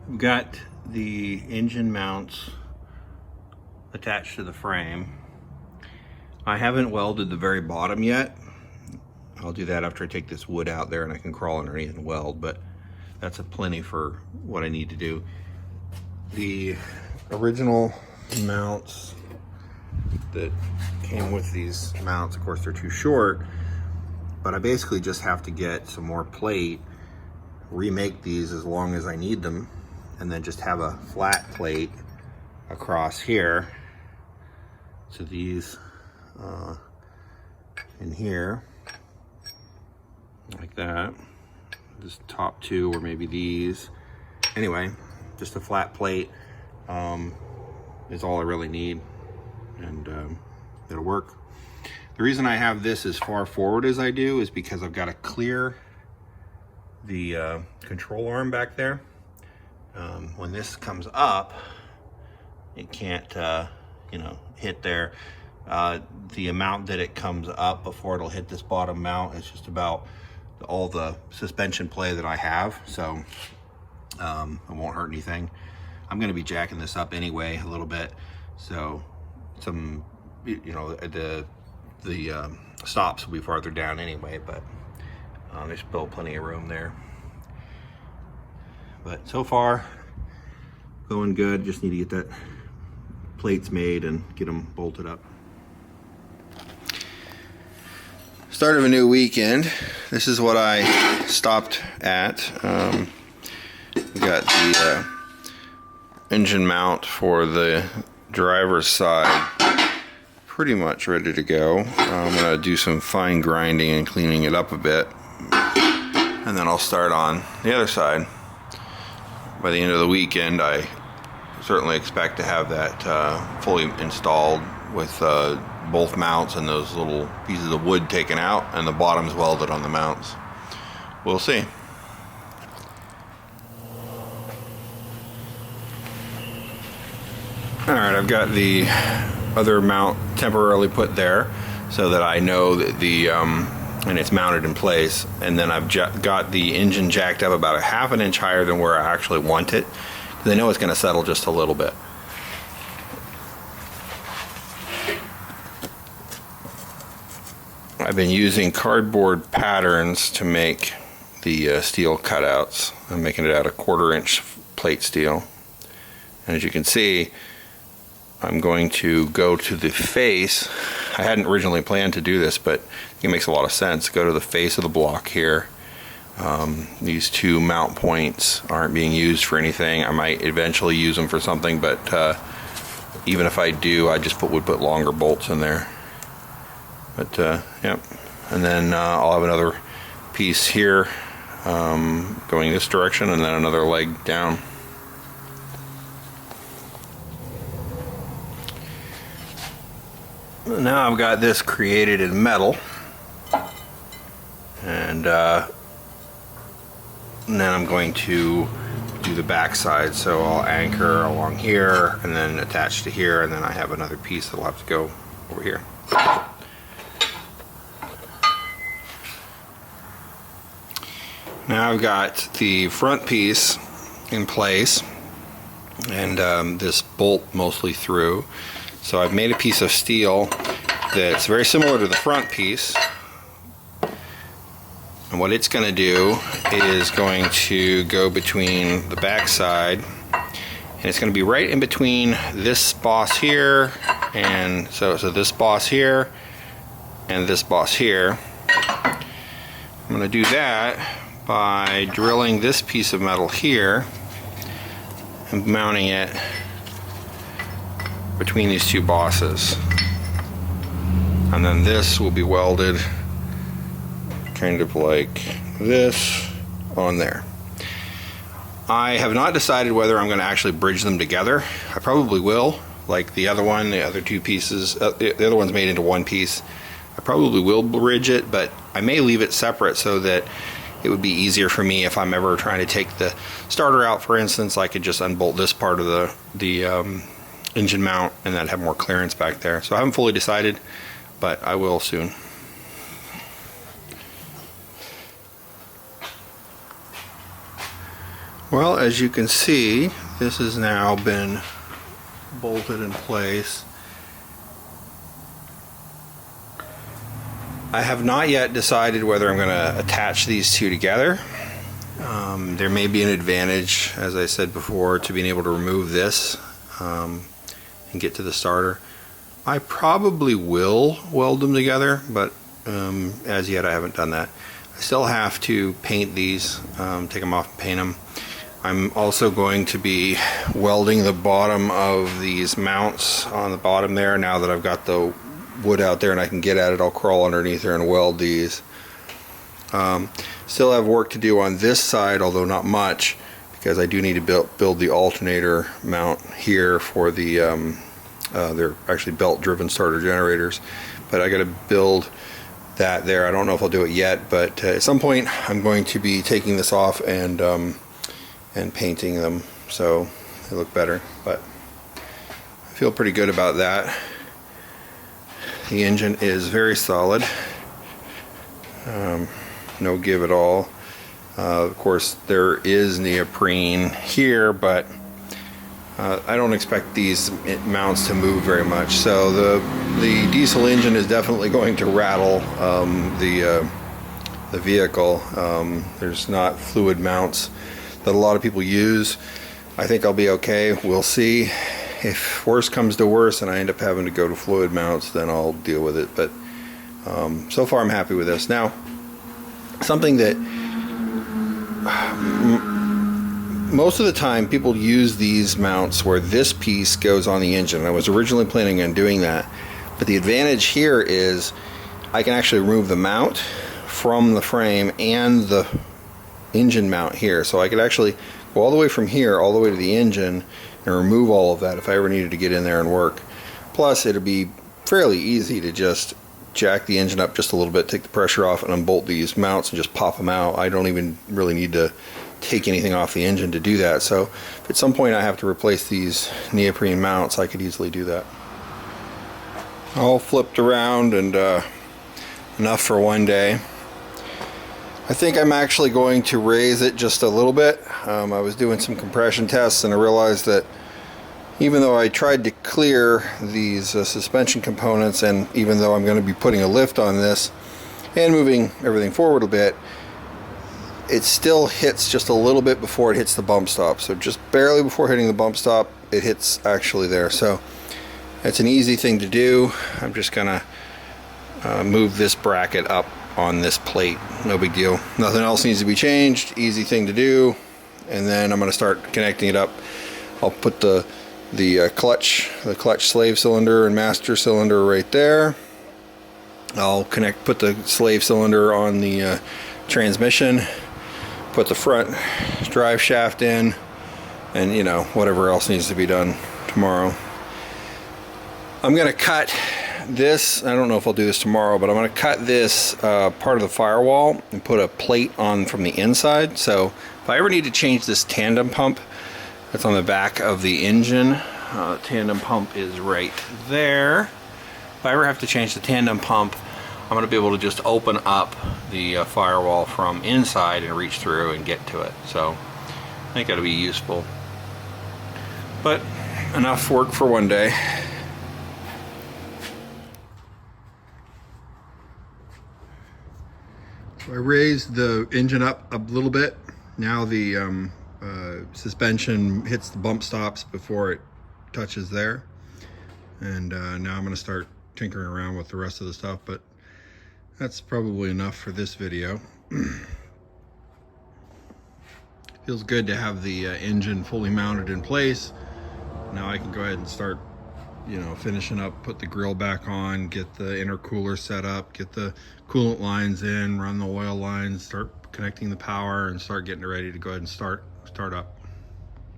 I've got the engine mounts attached to the frame. I haven't welded the very bottom yet. I'll do that after I take this wood out there and I can crawl underneath and weld, but that's a plenty for what I need to do. The original mounts that came with these mounts, of course they're too short, but I basically just have to get some more plate, remake these as long as I need them, and then just have a flat plate across here. So these in here, like that. This top two, or maybe these. Anyway, just a flat plate is all I really need, and it'll work. The reason I have this as far forward as I do is because I've got to clear the control arm back there. When this comes up, it can't, hit there. The amount that it comes up before it'll hit this bottom mount is just about all the suspension play that I have, so it won't hurt anything. I'm going to be jacking this up anyway a little bit, so some, the stops will be farther down anyway, but there's still plenty of room there. But so far, going good. Just need to get that plates made and get them bolted up. Start of a new weekend. This is what I stopped at. We got the engine mount for the driver's side pretty much ready to go. I'm going to do some fine grinding and cleaning it up a bit, and then I'll start on the other side. By the end of the weekend, I certainly expect to have that fully installed with both mounts and those little pieces of wood taken out and the bottoms welded on the mounts. We'll see. Alright, I've got the other mount temporarily put there so that I know that and it's mounted in place, and then I've got the engine jacked up about a ½ an inch higher than where I actually want it, because I know it's going to settle just a little bit. I've been using cardboard patterns to make the steel cutouts. I'm making it out of 1/4 inch plate steel, and as you can see, I'm going to go to the face. I hadn't originally planned to do this, but it makes a lot of sense. Go to the face of the block here. These two mount points aren't being used for anything. I might eventually use them for something, but even if I do, I just would put longer bolts in there. But yep. And then I'll have another piece here going this direction, and then another leg down. Now I've got this created in metal, and then I'm going to do the back side. So I'll anchor along here and then attach to here, and then I have another piece that'll have to go over here. Now I've got the front piece in place, and this bolt mostly through. So I've made a piece of steel that's very similar to the front piece, and what it's going to do is going to go between the back side, and it's going to be right in between this boss here, and so this boss here and this boss here. I'm going to do that by drilling this piece of metal here and mounting it between these two bosses, and then this will be welded kind of like this on there. I have not decided whether I'm going to actually bridge them together. I probably will, like the other one, the other two pieces. The other one's made into one piece. I probably will bridge it, but I may leave it separate so that it would be easier for me if I'm ever trying to take the starter out, for instance. I could just unbolt this part of the engine mount, and then have more clearance back there. So I haven't fully decided, but I will soon. Well, as you can see, this has now been bolted in place. I have not yet decided whether I'm going to attach these two together. There may be an advantage, as I said before, to being able to remove this and get to the starter. I probably will weld them together, but as yet I haven't done that. I still have to paint these, take them off and paint them. I'm also going to be welding the bottom of these mounts on the bottom there. Now that I've got the wood out there and I can get at it, I'll crawl underneath there and weld these. Still have work to do on this side, although not much, because I do need to build the alternator mount here for the they're actually belt driven starter generators, but I got to build that there. I don't know if I'll do it yet, but at some point I'm going to be taking this off and painting them so they look better, but I feel pretty good about that. The engine is very solid, no give at all. Of course there is neoprene here, but I don't expect these mounts to move very much, so the diesel engine is definitely going to rattle the vehicle. There's not fluid mounts that a lot of people use. I think I'll be okay. We'll see. If worse comes to worse and I end up having to go to fluid mounts, then I'll deal with it, but so far I'm happy with this. Now, something that most of the time people use these mounts where this piece goes on the engine. I was originally planning on doing that, but the advantage here is I can actually remove the mount from the frame and the engine mount here, so I could actually go all the way from here all the way to the engine and remove all of that if I ever needed to get in there and work. Plus it'd be fairly easy to just jack the engine up just a little bit, take the pressure off, and unbolt these mounts and just pop them out. I don't even really need to take anything off the engine to do that. So if at some point I have to replace these neoprene mounts, I could easily do that. All flipped around and enough for one day. I think I'm actually going to raise it just a little bit. I was doing some compression tests and I realized that even though I tried to clear these suspension components, and even though I'm going to be putting a lift on this and moving everything forward a bit, it still hits just a little bit before it hits the bump stop. So just barely before hitting the bump stop, it hits actually there. So it's an easy thing to do. I'm just going to move this bracket up on this plate. No big deal. Nothing else needs to be changed. Easy thing to do. And then I'm going to start connecting it up. I'll put the clutch slave cylinder and master cylinder right there. I'll put the slave cylinder on the transmission, put the front drive shaft in, and you know, whatever else needs to be done tomorrow. I'm going to cut this. I don't know if I'll do this tomorrow, but I'm going to cut this part of the firewall and put a plate on from the inside. So if I ever need to change this tandem pump that's on the back of the engine, tandem pump is right there. If I ever have to change the tandem pump, I'm going to be able to just open up the firewall from inside and reach through and get to it. So I think that'll be useful. But enough work for one day. So I raised the engine up a little bit. Now the suspension hits the bump stops before it touches there. And now I'm going to start tinkering around with the rest of the stuff, but that's probably enough for this video. Feels good to have the engine fully mounted in place. Now I can go ahead and start, you know, finishing up, put the grill back on, get the intercooler set up, get the coolant lines in, run the oil lines, start connecting the power, and start getting ready to go ahead and start up.